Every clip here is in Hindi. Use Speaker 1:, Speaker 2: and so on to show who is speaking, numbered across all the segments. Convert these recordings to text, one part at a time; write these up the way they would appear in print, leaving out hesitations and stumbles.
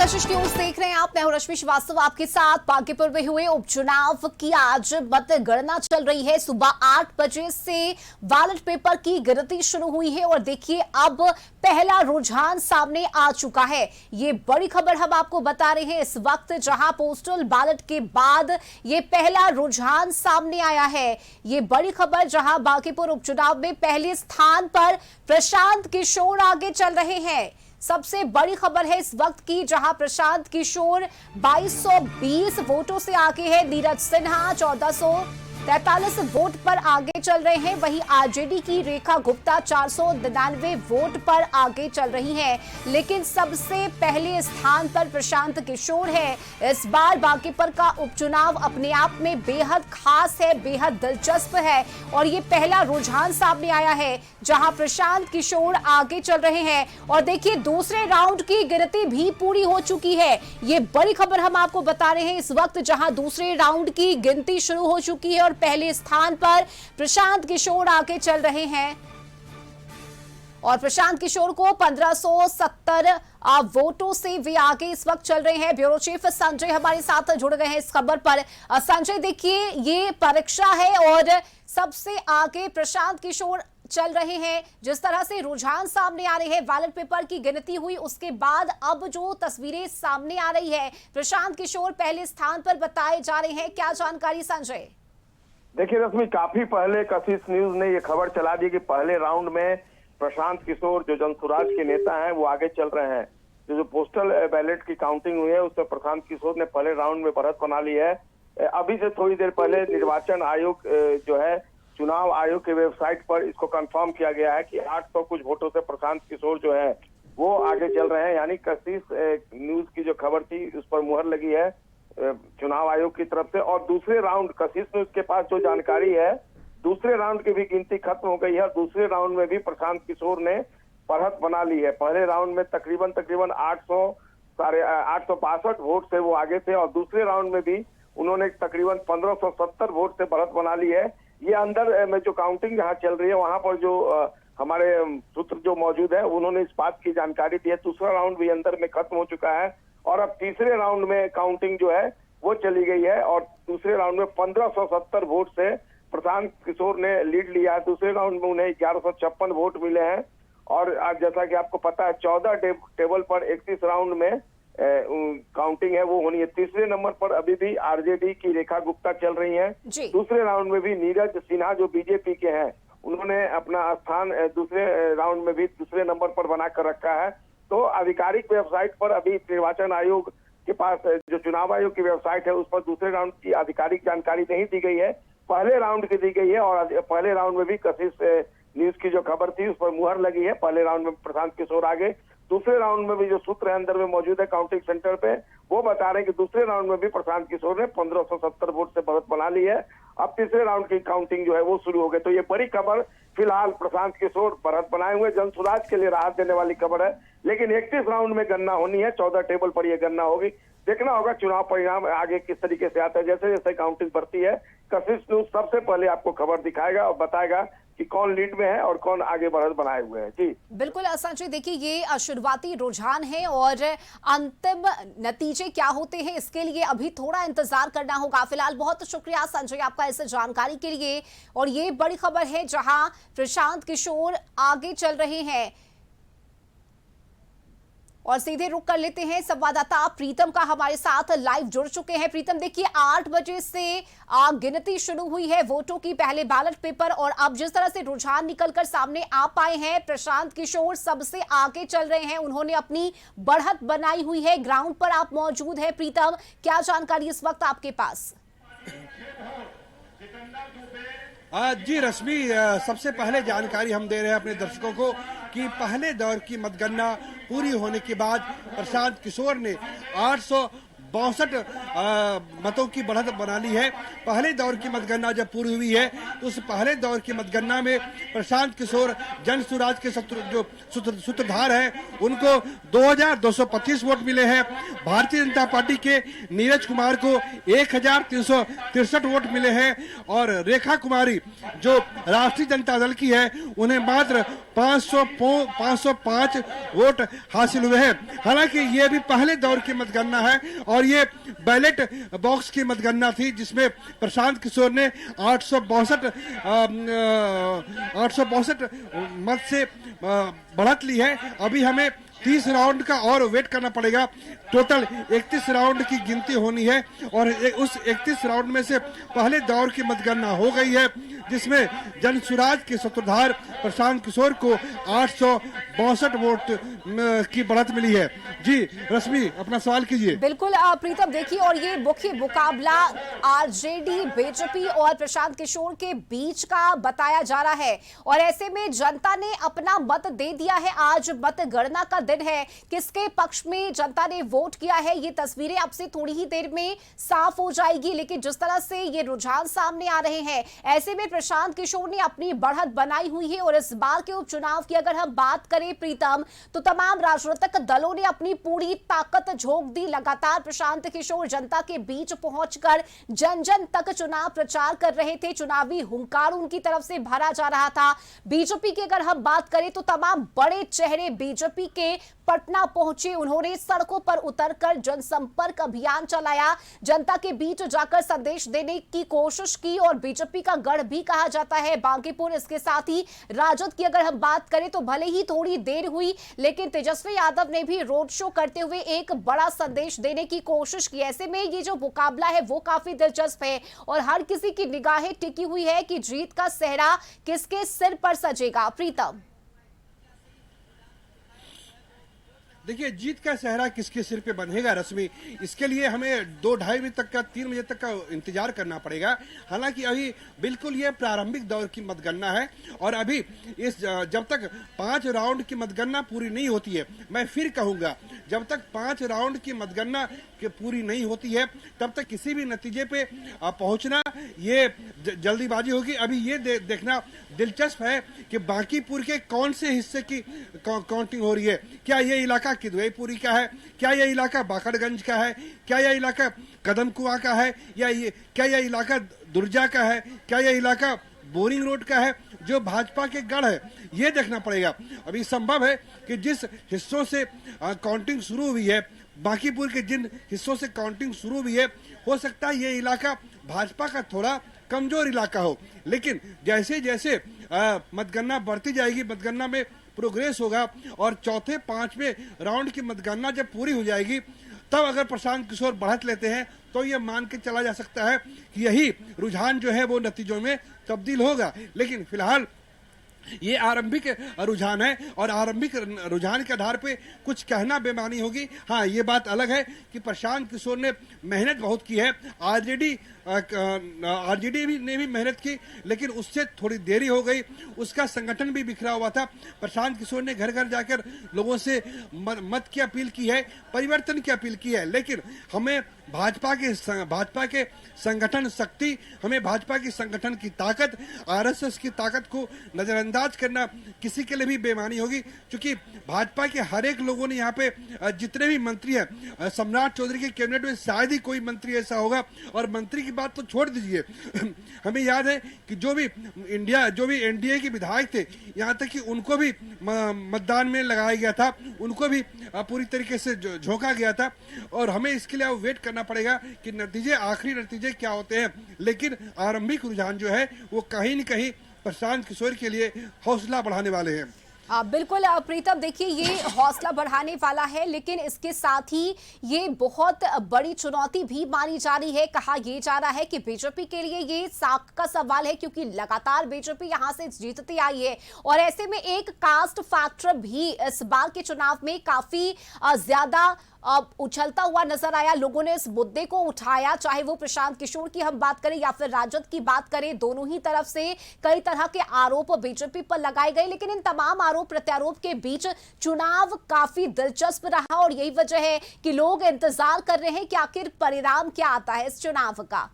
Speaker 1: कशिश न्यूज देख रहे हैं आप। मैं हूं रश्मि श्रीवास्तव आपके साथ। बांकीपुर में हुए उपचुनाव की आज मतगणना चल रही है। सुबह 8 बजे से बैलेट पेपर की गिनती शुरू हुई है और देखिए अब पहला रुझान सामने आ चुका है। ये बड़ी खबर हम आपको बता रहे हैं इस वक्त, जहां पोस्टल बैलेट के बाद ये पहला रुझान सामने आया है। ये बड़ी खबर जहां बांकीपुर उपचुनाव में पहले स्थान पर प्रशांत किशोर आगे चल रहे हैं। सबसे बड़ी खबर है इस वक्त की, जहां प्रशांत किशोर 2220 वोटों से आगे है। नीरज सिन्हा 1443 वोट पर आगे चल रहे हैं। वहीं आरजेडी की रेखा गुप्ता 499 वोट पर आगे चल रही हैं। लेकिन सबसे पहले स्थान पर प्रशांत किशोर है। इस बार बांकीपुर का उपचुनाव अपने आप में बेहद खास है, बेहद दिलचस्प है और ये पहला रुझान सामने आया है जहां प्रशांत किशोर आगे चल रहे हैं। और देखिए दूसरे राउंड की गिनती भी पूरी हो चुकी है। ये बड़ी खबर हम आपको बता रहे हैं इस वक्त, जहां दूसरे राउंड की गिनती शुरू हो चुकी है और पहले स्थान पर प्रशांत किशोर आगे चल रहे हैं। और प्रशांत किशोर को 1570 वोटों से वे आगे इस वक्त चल रहे हैं। ब्यूरो चीफ संजय हमारे साथ जुड़ गए हैं इस खबर पर। संजय, देखिए ये परीक्षा है और सबसे आगे प्रशांत किशोर चल रहे हैं। जिस तरह से रुझान सामने आ रहे हैं, बैलेट पेपर की गिनती हुई उसके बाद अब जो तस्वीरें सामने आ रही है, प्रशांत किशोर पहले स्थान पर बताए जा रहे हैं। क्या जानकारी संजय?
Speaker 2: देखिए रश्मि, काफी पहले कशिश न्यूज ने ये खबर चला दी कि पहले राउंड में प्रशांत किशोर जो जनसुराज के नेता हैं वो आगे चल रहे हैं। जो पोस्टल बैलेट की काउंटिंग हुई है उसमें प्रशांत किशोर ने पहले राउंड में बढ़त बना ली है। अभी से थोड़ी देर पहले निर्वाचन आयोग जो है, चुनाव आयोग के वेबसाइट पर इसको कंफर्म किया गया है कि 800 कुछ वोटों से प्रशांत किशोर जो है वो आगे चल रहे हैं। यानी कशिश न्यूज की जो खबर थी उस पर मुहर लगी है चुनाव आयोग की तरफ से। और दूसरे राउंड, कशिश न्यूज के पास जो जानकारी है, दूसरे राउंड की भी गिनती खत्म हो गई है। दूसरे राउंड में भी प्रशांत किशोर ने बढ़त बना ली है। पहले राउंड में तकरीबन 862 वोट से वो आगे थे और दूसरे राउंड में भी उन्होंने तकरीबन 1570 वोट से बढ़त बना ली है। ये अंदर में जो काउंटिंग जहाँ चल रही है वहां पर जो हमारे सूत्र जो मौजूद है उन्होंने इस बात की जानकारी दी है। दूसरा राउंड भी अंदर में खत्म हो चुका है और अब तीसरे राउंड में काउंटिंग जो है वो चली गई है और दूसरे राउंड में 1570 वोट से प्रशांत किशोर ने लीड लिया है। दूसरे राउंड में उन्हें 1156 वोट मिले हैं और आज जैसा कि आपको पता है 14 टेबल पर 31 राउंड में काउंटिंग है वो होनी है। तीसरे नंबर पर अभी भी आरजेडी की रेखा गुप्ता चल रही हैं। दूसरे राउंड में भी नीरज सिन्हा जो बीजेपी के हैं उन्होंने अपना स्थान दूसरे राउंड में भी दूसरे नंबर पर बना कर रखा है। तो आधिकारिक वेबसाइट पर अभी निर्वाचन आयोग के पास जो चुनाव आयोग की वेबसाइट है उस पर दूसरे राउंड की आधिकारिक जानकारी नहीं दी गई है, पहले राउंड की दी गई है। और पहले राउंड में भी कशिश न्यूज की जो खबर थी उस पर मुहर लगी है। पहले राउंड में प्रशांत किशोर आगे, दूसरे राउंड में भी जो सूत्र है अंदर में मौजूद है काउंटिंग सेंटर पे, वो बता रहे हैं कि दूसरे राउंड में भी प्रशांत किशोर ने 1570 वोट से बढ़त बना ली है। अब तीसरे राउंड की काउंटिंग जो है वो शुरू हो गई। तो ये बड़ी खबर फिलहाल प्रशांत किशोर बढ़त बनाए हुए जनसुराज के लिए राहत देने वाली खबर है। लेकिन 31 राउंड में गणना होनी है, 14 टेबल पर यह गणना होगी। देखना होगा चुनाव परिणाम आगे किस तरीके से आता है। जैसे जैसे काउंटिंग बढ़ती है कशिश न्यूज सबसे पहले आपको खबर दिखाएगा और बताएगा कि कौन लीड में है और कौन आगे बढ़त बनाए हुए हैं। जी
Speaker 1: बिल्कुल संजय, देखिए ये शुरुआती रुझान है और अंतिम नतीजे क्या होते हैं इसके लिए अभी थोड़ा इंतजार करना होगा। फिलहाल बहुत शुक्रिया संजय आपका इस जानकारी के लिए। और ये बड़ी खबर है जहां प्रशांत किशोर आगे चल रहे हैं। और सीधे रुक कर लेते हैं, संवाददाता प्रीतम का हमारे साथ लाइव जुड़ चुके हैं। प्रीतम, देखिए 8 बजे से गिनती शुरू हुई है वोटों की, पहले बैलेट पेपर, और अब जिस तरह से रुझान निकलकर सामने आ पाए हैं, प्रशांत किशोर सबसे आगे चल रहे हैं। उन्होंने अपनी बढ़त बनाई हुई है। ग्राउंड पर आप मौजूद हैं प्रीतम, क्या जानकारी इस वक्त आपके पास?
Speaker 3: जी रश्मि, सबसे पहले जानकारी हम दे रहे हैं अपने दर्शकों को कि पहले दौर की मतगणना पूरी होने के बाद प्रशांत किशोर ने 862 मतों की बढ़त बना ली है। पहले दौर की मतगणना जब पूरी हुई है तो उस पहले दौर की मतगणना में प्रशांत किशोर जनसुराज के जो सूत्रधार हैं उनको 2225 वोट मिले हैं। भारतीय जनता पार्टी के नीरज कुमार को 1363 वोट मिले हैं और रेखा कुमारी जो राष्ट्रीय जनता दल की है उन्हें मात्र 505 वोट हासिल हुए हैं। हालांकि ये भी पहले दौर की मतगणना है और ये बैलेट बॉक्स की मतगणना थी, जिसमें प्रशांत किशोर ने 862 मत से बढ़त ली है। अभी हमें 30 राउंड का और वेट करना पड़ेगा। टोटल 31 राउंड की गिनती होनी है और उस 31 राउंड में से पहले दौर की मतगणना हो गई है, जिसमें जनसुराज के सूत्रधार प्रशांत किशोर को 862 वोट की बढ़त मिली है। जी रश्मि, अपना सवाल कीजिए।
Speaker 1: बिल्कुल प्रीतम, देखिए और ये मुख्य मुकाबला आरजेडी, बीजेपी और प्रशांत किशोर के बीच का बताया जा रहा है और ऐसे में जनता ने अपना मत दे दिया है। आज मतगणना का दिन है, किसके पक्ष में जनता ने वोट किया है ये तस्वीरें अब से थोड़ी ही देर में साफ हो जाएगी। लेकिन जिस तरह से ये रुझान सामने आ रहे हैं, ऐसे में प्रशांत किशोर ने अपनी बढ़त बनाई हुई है। और इस बार के उपचुनाव की अगर हम बात करें प्रीतम, तो तमाम राजनीतिक दलों ने अपनी पूरी ताकत झोंक दी। लगातार प्रशांत किशोर जनता के बीच पहुंचकर जन जन तक चुनाव प्रचार कर रहे थे। चुनावी हुंकार उनकी तरफ से भरा जा रहा था। बीजेपी की अगर हम बात करें तो तमाम बड़े चेहरे बीजेपी के पटना पहुंचे। उन्होंने सड़कों पर उतरकर जनसंपर्क अभियान चलाया, जनता के बीच जाकर संदेश देने की कोशिश की। और बीजेपी का गढ़ भी कहा जाता है बांकीपुर। इसके साथ ही राजद की अगर हम बात करें तो भले ही थोड़ी देर हुई, लेकिन तेजस्वी यादव ने भी रोड शो करते हुए एक बड़ा संदेश देने की कोशिश की। ऐसे में ये जो मुकाबला है वो काफी दिलचस्प है और हर किसी की निगाहें टिकी हुई है कि जीत का सेहरा किसके सिर पर सजेगा। प्रीतम,
Speaker 3: देखिए, जीत का सेहरा किसके सिर पे बंधेगा रश्मि, इसके लिए हमें 2-2:30 बजे तक का 3 बजे तक का इंतजार करना पड़ेगा। हालांकि अभी बिल्कुल ये प्रारंभिक दौर की मतगणना है और अभी इस जब तक 5 राउंड की मतगणना पूरी नहीं होती है, मैं फिर कहूंगा, जब तक 5 राउंड की मतगणना पूरी नहीं होती है तब तक किसी भी नतीजे पे पहुंचना ये जल्दीबाजी होगी। अभी ये देखना दिलचस्प है कि बांकीपुर के कौन से हिस्से की काउंटिंग हो रही है। क्या ये इलाका किदवईपुरी का है, क्या यह इलाका बाकरगंज का है, क्या यह इलाका कदमकुआं का है, या क्या यह इलाका दुर्जा का है, क्या यह इलाका बोरिंग रोड का है, जो भाजपा के गढ़ है, ये देखना पड़ेगा। अभी संभव है कि जिस हिस्सों से काउंटिंग शुरू हुई है, बांकीपुर के जिन हिस्सों से काउंटिंग शुरू हुई है, हो सकता है ये इलाका भाजपा का थोड़ा कमजोर इलाका हो। लेकिन जैसे जैसे मतगणना बढ़ती जाएगी, मतगणना में प्रोग्रेस होगा और चौथे 5वें राउंड की मतगणना जब पूरी हो जाएगी, तब अगर प्रशांत किशोर बढ़त लेते हैं तो ये मान के चला जा सकता है कि यही रुझान जो है वो नतीजों में तब्दील होगा। लेकिन फिलहाल ये आरंभिक रुझान है और आरंभिक रुझान के आधार पे कुछ कहना बेमानी होगी। हाँ, ये बात अलग है कि प्रशांत किशोर ने मेहनत बहुत की है, आरजेडी ने भी मेहनत की, लेकिन उससे थोड़ी देरी हो गई। उसका संगठन भी बिखरा हुआ था। प्रशांत किशोर ने घर घर जाकर लोगों से मत की अपील की है, परिवर्तन की अपील की है। लेकिन हमें भाजपा के संगठन शक्ति, हमें भाजपा की संगठन की ताकत, आरएसएस की ताकत को नजरअंदाज करना किसी के लिए भी बेमानी होगी, क्योंकि भाजपा के हर एक लोगों ने यहाँ पे जितने भी मंत्री हैं, सम्राट चौधरी के कैबिनेट में शायद ही कोई मंत्री ऐसा होगा। और मंत्री की बात तो छोड़ दीजिए, हमें याद है कि जो भी एनडीए के विधायक थे, यहाँ तक कि उनको भी मतदान में लगाया गया था, उनको भी पूरी तरीके से झोंका गया था। और हमें इसके लिए वेट करना पड़ेगा कि नतीजे, आखिरी नतीजे क्या होते हैं। लेकिन आरंभिक रुझान जो है वो कहीं न कहीं प्रशांत किशोर के लिए हौसला बढ़ाने वाले हैं।
Speaker 1: बिल्कुल प्रीतम, देखिए ये हौसला बढ़ाने वाला है, लेकिन इसके साथ ही ये बहुत बड़ी चुनौती भी मानी जा रही है। कहा यह जा रहा है कि बीजेपी के लिए ये साख का सवाल है, क्योंकि लगातार बीजेपी यहां से जीतती आई है और ऐसे में एक कास्ट फैक्टर भी इस बार के चुनाव में काफी ज्यादा उछलता हुआ नजर आया। लोगों ने इस मुद्दे को उठाया, चाहे वो प्रशांत किशोर की हम बात करें या फिर राजद की बात करें, दोनों ही तरफ से कई तरह के आरोप बीजेपी पर लगाए गए। लेकिन इन तमाम आरोप प्रत्यारोप के बीच चुनाव काफी दिलचस्प रहा और यही वजह है कि लोग इंतजार कर रहे हैं कि आखिर परिणाम क्या आता है इस चुनाव का।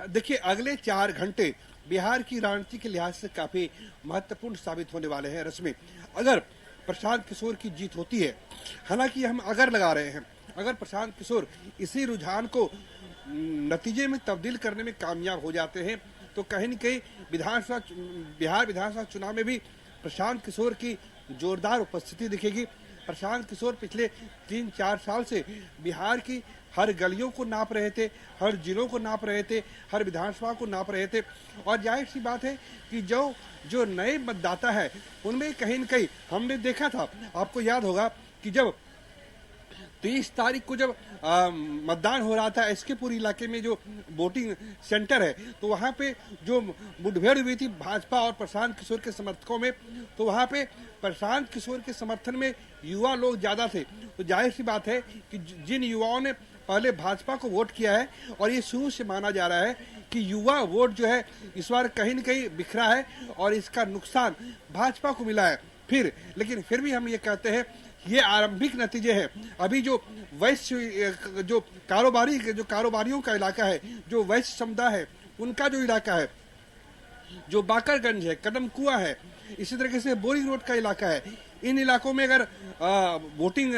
Speaker 3: देखिए, अगले 4 घंटे बिहार की राजनीति के लिहाज से काफी महत्वपूर्ण साबित होने वाले हैं। रश्मि, अगर प्रशांत किशोर की जीत होती है, हालांकि हम अगर लगा रहे हैं, अगर प्रशांत किशोर इसी रुझान को नतीजे में तब्दील करने में कामयाब हो जाते हैं तो कहीं न कहीं बिहार विधानसभा चुनाव में भी प्रशांत किशोर की जोरदार उपस्थिति दिखेगी। प्रशांत किशोर पिछले 3-4 साल से बिहार की हर गलियों को नाप रहे थे, हर जिलों को नाप रहे थे, हर विधानसभा को नाप रहे थे। और जाहिर सी बात है कि जो नए मतदाता है उनमें कहीं न कहीं हमने देखा था, आपको याद होगा कि जब 30 तारीख को जब मतदान हो रहा था एसकेपुर इलाके में जो वोटिंग सेंटर है, तो वहां पे जो मुठभेड़ हुई थी भाजपा और प्रशांत किशोर के समर्थकों में, तो वहां पे प्रशांत किशोर के समर्थन में युवा लोग ज्यादा थे। तो जाहिर सी बात है कि जिन युवाओं ने पहले भाजपा को वोट किया है, और ये शुरू से माना जा रहा है कि युवा वोट जो है इस बार कहीं न कहीं बिखरा है और इसका नुकसान भाजपा को मिला है। लेकिन फिर भी हम ये कहते हैं ये आरंभिक नतीजे हैं। अभी जो वैश्य जो कारोबारियों का इलाका है, जो वैश्य समुदाय है, उनका जो इलाका है, जो बाकरगंज है, कदम कुआं है, इसी तरीके से बोरिंग रोड का इलाका है, इन इलाकों में अगर वोटिंग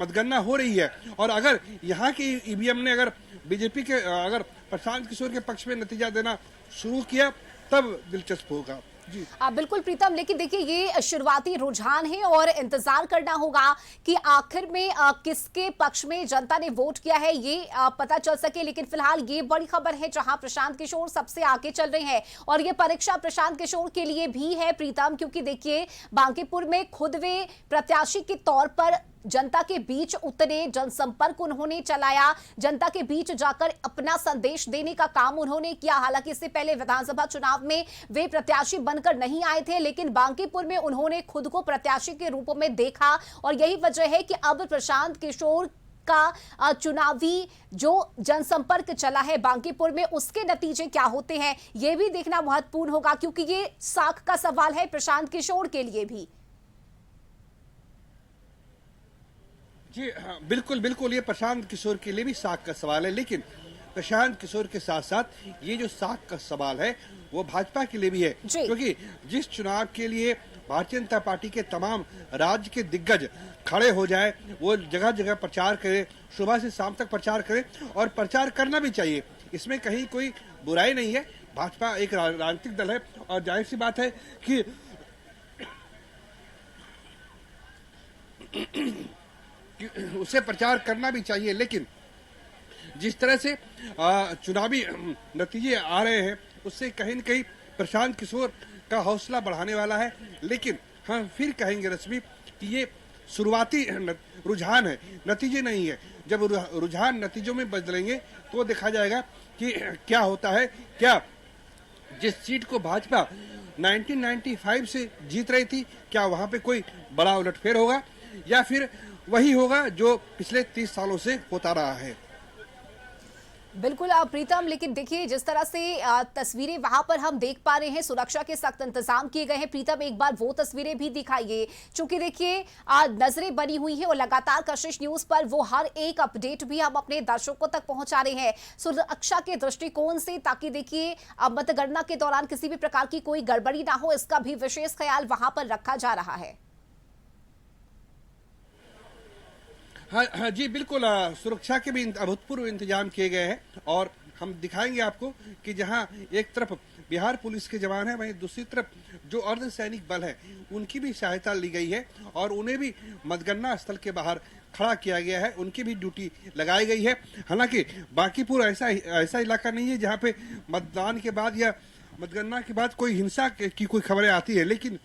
Speaker 3: मतगणना हो रही है और अगर यहाँ की ईवीएम ने अगर बीजेपी के अगर प्रशांत किशोर के पक्ष में नतीजा देना शुरू किया तब दिलचस्प होगा। जी
Speaker 1: बिल्कुल प्रीतम, लेकिन देखिए ये शुरुआती रुझान है और इंतजार करना होगा कि आखिर में किसके पक्ष में जनता ने वोट किया है ये पता चल सके। लेकिन फिलहाल ये बड़ी खबर है जहां प्रशांत किशोर सबसे आगे चल रहे हैं और ये परीक्षा प्रशांत किशोर के लिए भी है प्रीतम, क्योंकि देखिए बांकीपुर में खुद वे प्रत्याशी के तौर पर जनता के बीच उतरे, जनसंपर्क उन्होंने चलाया, जनता के बीच जाकर अपना संदेश देने का काम उन्होंने किया। हालांकि इससे पहले विधानसभा चुनाव में वे प्रत्याशी बनकर नहीं आए थे, लेकिन बांकीपुर में उन्होंने खुद को प्रत्याशी के रूप में देखा और यही वजह है कि अब प्रशांत किशोर का चुनावी जो जनसंपर्क चला है बांकीपुर में, उसके नतीजे क्या होते हैं यह भी देखना महत्वपूर्ण होगा, क्योंकि ये साख का सवाल है प्रशांत किशोर के लिए भी।
Speaker 3: जी हाँ, बिल्कुल ये प्रशांत किशोर के लिए भी साख का सवाल है। लेकिन प्रशांत किशोर के साथ साथ ये जो साख का सवाल है वो भाजपा के लिए भी है, क्योंकि जिस चुनाव के लिए भारतीय जनता पार्टी के तमाम राज्य के दिग्गज खड़े हो जाए, वो जगह जगह प्रचार करे, सुबह से शाम तक प्रचार करे और प्रचार करना भी चाहिए, इसमें कहीं कोई बुराई नहीं है। भाजपा एक राजनीतिक दल है और जाहिर सी बात है कि उसे प्रचार करना भी चाहिए। लेकिन जिस तरह से चुनावी नतीजे आ रहे हैं उससे कहीं न कहीं प्रशांत किशोर का हौसला बढ़ाने वाला है। लेकिन हम फिर कहेंगे रश्मि कि ये शुरुआती रुझान है, नतीजे नहीं है। जब रुझान नतीजों में बदलेंगे तो देखा जाएगा कि क्या होता है। क्या जिस सीट को भाजपा 1995 से जीत रही थी, क्या वहां पे कोई बड़ा उलटफेर होगा या फिर वही होगा जो पिछले 30 सालों से होता रहा है।
Speaker 1: बिल्कुल प्रीतम, लेकिन देखिए जिस तरह से तस्वीरें वहां पर हम देख पा रहे हैं, सुरक्षा के सख्त इंतजाम किए गए हैं। प्रीतम एक बार वो तस्वीरें भी दिखाइए, चूंकि देखिए नजरें बनी हुई हैं और लगातार कशिश न्यूज पर वो हर एक अपडेट भी हम अपने दर्शकों तक पहुंचा रहे हैं सुरक्षा के दृष्टिकोण से, ताकि देखिए मतगणना के दौरान किसी भी प्रकार की कोई गड़बड़ी ना हो, इसका भी विशेष ख्याल वहां पर रखा जा रहा है।
Speaker 3: हाँ जी बिल्कुल, सुरक्षा के भी अभूतपूर्व इंतजाम किए गए हैं और हम दिखाएंगे आपको कि जहां एक तरफ बिहार पुलिस के जवान हैं, वहीं दूसरी तरफ जो अर्धसैनिक बल है उनकी भी सहायता ली गई है और उन्हें भी मतगणना स्थल के बाहर खड़ा किया गया है, उनकी भी ड्यूटी लगाई गई है। हालांकि बांकीपुर ऐसा इलाका नहीं है जहाँ पे मतदान के बाद या मतगणना के बाद कोई हिंसा की कोई खबरें आती है, लेकिन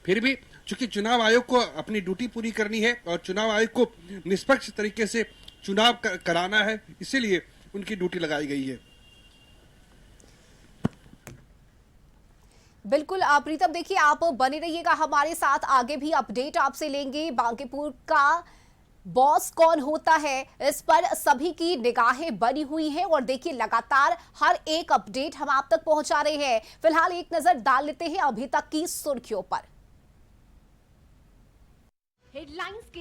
Speaker 3: फिर भी चूंकि चुनाव आयोग को अपनी ड्यूटी पूरी करनी है और चुनाव आयोग को निष्पक्ष तरीके से चुनाव कराना है, इसीलिए उनकी ड्यूटी लगाई गई है।
Speaker 1: बिल्कुल प्रीतम, देखिए आप बने रहिएगा हमारे साथ, आगे भी अपडेट आपसे लेंगे। बांकीपुर का बॉस कौन होता है इस पर सभी की निगाहें बनी हुई हैं और देखिए लगातार हर एक अपडेट हम आप तक पहुंचा रहे हैं। फिलहाल एक नजर डाल लेते हैं अभी तक की सुर्खियों पर। हेडलाइंस के